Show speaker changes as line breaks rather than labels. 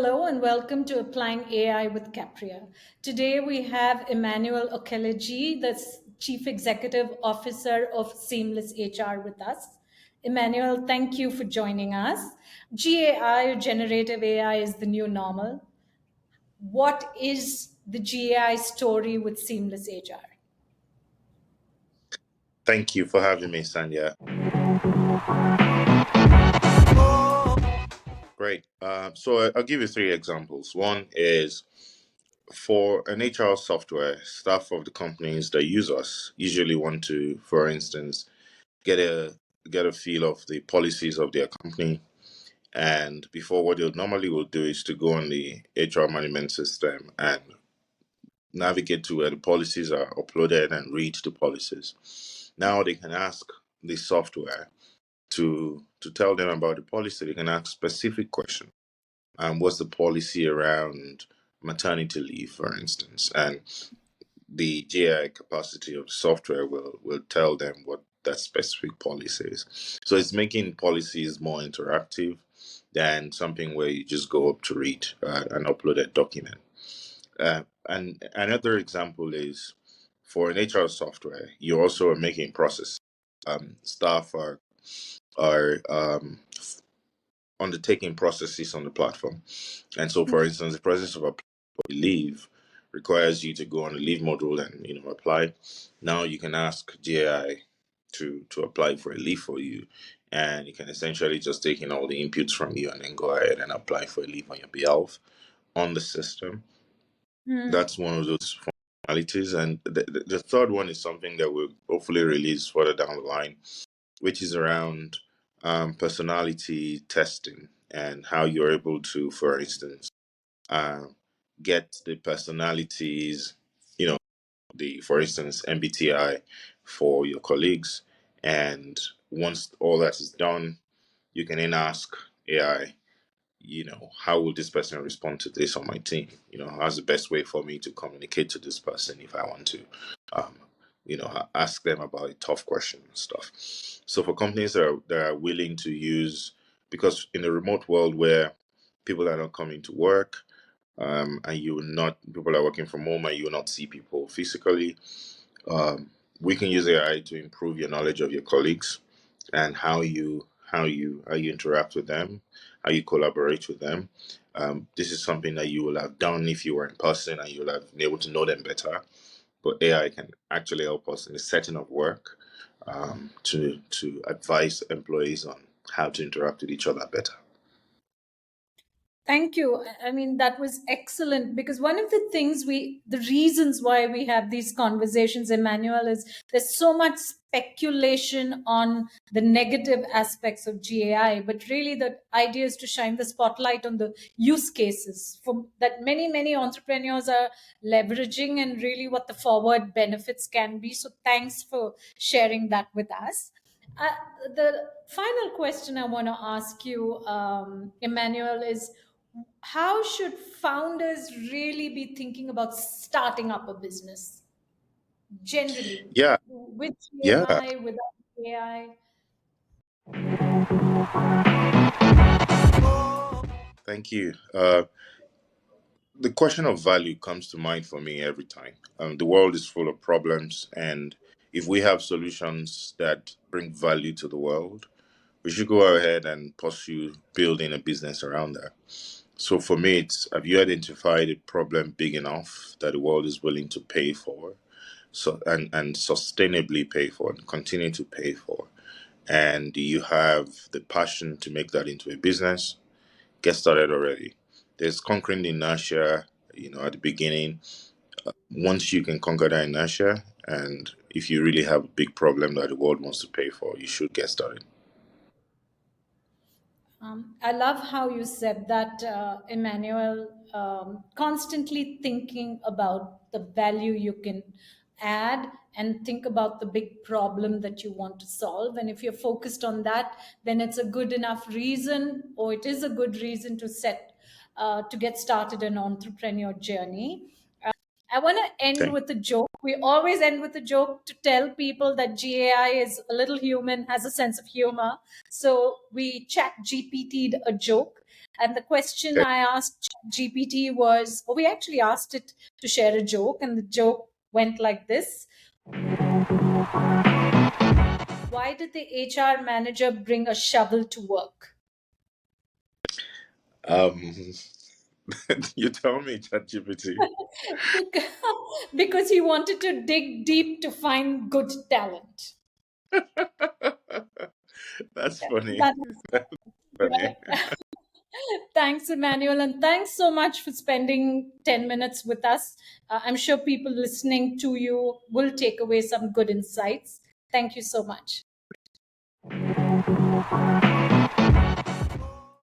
Hello and welcome to Applying AI with Capria. Today we have Emmanuel Okeleji, the Chief Executive Officer of SeamlessHR with us. Emmanuel, thank you for joining us. GAI, or Generative AI, is the new normal. What is the GAI story with SeamlessHR?
Thank you for having me, Sanya. Great. So I'll give you three examples. One is for an HR software, staff of the companies that use us usually want to, for instance, get a feel of the policies of their company. And before, what they normally will do is to go on the HR management system and navigate to where the policies are uploaded and read the policies. Now they can ask the software to tell them about the policy. They can ask specific questions. What's the policy around maternity leave, for instance? And the GI capacity of the software will tell them what that specific policy is. So it's making policies more interactive than something where you just go up to read an uploaded document. And another example is for an HR software, you also are making process. Staff are undertaking processes on the platform. And so, for instance, the process of applying for leave requires you to go on the leave module and apply. Now you can ask GAI to apply for a leave for you, and you can essentially just take in all the inputs from you and then go ahead and apply for a leave on your behalf on the system. That's one of those functionalities. And the third one is something that we'll hopefully release further down the line, which is around personality testing and how you're able to, for instance, get the personalities, for instance, MBTI for your colleagues. And once all that is done, you can then ask AI, how will this person respond to this on my team? How's the best way for me to communicate to this person if I want to, ask them about a tough question and stuff. So for companies that are willing to use, because in a remote world where people are not coming to work, and people are working from home and you will not see people physically, we can use AI to improve your knowledge of your colleagues and how you interact with them, how you collaborate with them. This is something that you will have done if you were in person and you will have been able to know them better. But AI can actually help us in the setting of work to advise employees on how to interact with each other better.
Thank you. I mean, that was excellent because one of the reasons why we have these conversations, Emmanuel, is there's so much speculation on the negative aspects of GAI, but really the idea is to shine the spotlight on the use cases that many, many entrepreneurs are leveraging and really what the forward benefits can be. So thanks for sharing that with us. The final question I want to ask you, Emmanuel, is how should founders really be thinking about starting up a business generally
Yeah,
with
yeah.
AI, without AI?
Thank you. The question of value comes to mind for me every time. The world is full of problems, and if we have solutions that bring value to the world, we should go ahead and pursue building a business around that. So for me, it's, have you identified a problem big enough that the world is willing to pay for, and sustainably pay for and continue to pay for? And do you have the passion to make that into a business? Get started already. There's conquering the inertia, at the beginning. Once you can conquer that inertia, and if you really have a big problem that the world wants to pay for, you should get started.
I love how you said that, Emmanuel, constantly thinking about the value you can add and think about the big problem that you want to solve. And if you're focused on that, then it's a good enough reason, or it is a good reason to get started an entrepreneur journey. I want to end
Okay.
with a joke. We always end with a joke to tell people that GAI is a little human, has a sense of humor. So we chat GPT'd a joke. And the question
Okay.
I asked GPT was, or we actually asked it to share a joke. And the joke went like this. Why did the HR manager bring a shovel to work?
Um, you tell me, ChatGPT.
Because, because he wanted to dig deep to find good talent.
That's funny.
That,
Funny.
thanks, Emmanuel, and thanks so much for spending 10 minutes with us. I'm sure people listening to you will take away some good insights. Thank you so much.